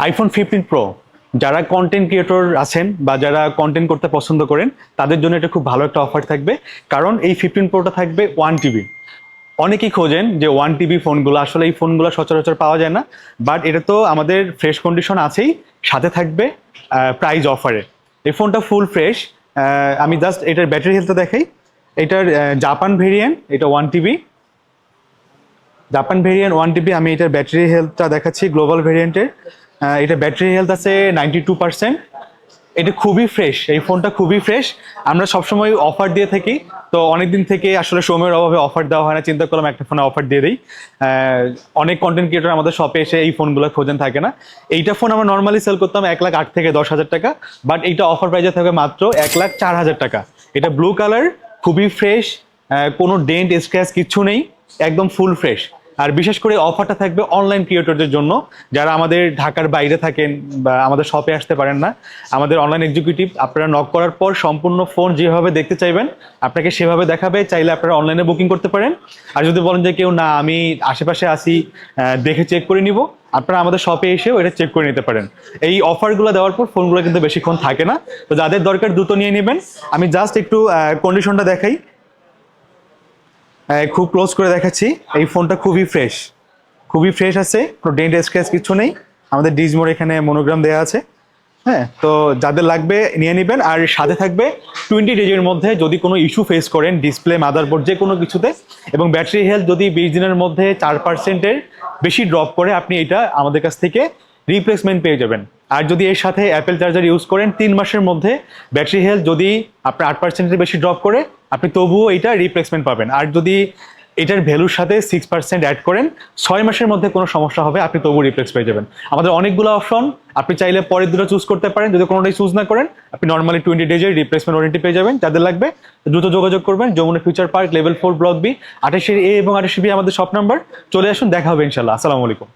IPhone 15 pro যারা content creator আছেন বা যারা কন্টেন্ট করতে পছন্দ করেন তাদের জন্য এটা খুব ভালো একটা অফার থাকবে। কারণ এই 15 প্রোটা থাকবে 1 টিবি। অনেকেই খোঁজেন যে 1 টিবি ফোনগুলো, আসলে এই ফোনগুলো সচরাচর পাওয়া যায় না। বাট এটা তো আমাদের ফ্রেশ কন্ডিশন আছেই, সাথে থাকবে প্রাইজ অফারে। এই ফোনটা ফুল ফ্রেশ। আমি জাস্ট এটার ব্যাটারি হেলথটা দেখাই। এটার জাপান ভেরিয়েন্ট, এটা 1 টিবি। Japan variant 1 TB. আমি এটার ব্যাটারি হেলথটা দেখাচ্ছি গ্লোবাল ভেরিয়েন্টের। এটা ব্যাটারি হেলথ আছে 92%। এটা খুবই ফ্রেশ, এই ফোনটা খুবই ফ্রেশ। আমরা সবসময় অফার দিয়ে থাকি, তো অনেকদিন থেকে আসলে সময়ের অভাবে অফার দেওয়া হয় না, চিন্তা করলাম একটা ফোনে অফার দিয়ে দিই। অনেক কন্টেন্ট ক্রিয়েটর আমাদের শপে এসে এই ফোনগুলো খোঁজেন থাকে না। এইটা ফোন আমরা নর্মালি সেল করতাম 1,08,000 থেকে 10,000 টাকা, বাট এইটা অফার প্রাইসে থাকবে মাত্র 1,04,000 টাকা। এটা ব্লু কালার, খুবই ফ্রেশ, কোনো ডেন্ট স্ক্র্যাচ কিচ্ছু নেই, একদম ফুল ফ্রেশ। আর বিশেষ করে অফারটা থাকবে অনলাইন ক্রিয়েটরদের জন্য, যারা আমাদের ঢাকার বাইরে থাকেন বা আমাদের শপে আসতে পারেন না। আমাদের অনলাইন এক্সিকিউটিভ আপনারা নক করার পর সম্পূর্ণ ফোন যেভাবে দেখতে চাইবেন আপনাকে সেভাবে দেখাবে। চাইলে আপনারা অনলাইনে বুকিং করতে পারেন। আর যদি বলেন যে কেউ না, আমি আশেপাশে আসি, দেখে চেক করে নিব, আপনারা আমাদের শপে এসেও এটা চেক করে নিতে পারেন। এই অফারগুলো দেওয়ার পর ফোনগুলো কিন্তু বেশিক্ষণ থাকে না, তো যাদের দরকার দ্রুত নিয়ে নেবেন। আমি জাস্ট একটু কন্ডিশনটা দেখাই, খুব ক্লোজ করে দেখাচ্ছি। এই ফোনটা খুবই ফ্রেশ, খুবই ফ্রেশ আছে, কোনো ডেন্ট স্ক্র্যাচ কিছু নেই। আমাদের ডিজমোর এখানে মনোগ্রাম দেওয়া আছে। হ্যাঁ, তো যাদের লাগবে নিয়ে নেবেন। আর সাথে থাকবে 20 ডেজের মধ্যে যদি কোনো ইস্যু ফেস করেন ডিসপ্লে, মাদারবোর্ড, যে কোনো কিছুতে, এবং ব্যাটারি হেলথ যদি 20 দিনের মধ্যে 4%-এর বেশি ড্রপ করে, আপনি এটা আমাদের কাছ থেকে রিপ্লেসমেন্ট পেয়ে যাবেন। আর যদি এর সাথে অ্যাপেল চার্জার ইউজ করেন 3 মাসের মধ্যে ব্যাটারি হেলথ যদি আপনার 8%-এর বেশি ড্রপ করে, আপনি তবুও এটা রিপ্লেসমেন্ট পাবেন। আর যদি এটার ভ্যালুর সাথে 6% অ্যাড করেন, 6 মাসের মধ্যে কোনো সমস্যা হবে, আপনি তবু রিপ্লেস পেয়ে যাবেন। আমাদের অনেকগুলো অপশন, আপনি চাইলে পরের দুটো চুজ করতে পারেন। যদি কোনোটাই চুজ না করেন, আপনি নর্মালি 20 ডেজের রিপ্লেসমেন্ট ওয়ারেন্টি পেয়ে যাবেন। যাদের লাগবে দ্রুত যোগাযোগ করবেন। Jamuna Future Park, level 4, block B, 28A এবং 28B আমাদের শপ নাম্বার। চলে আসুন, দেখা হবে ইনশাল্লাহ। আসসালামু আলাইকুম।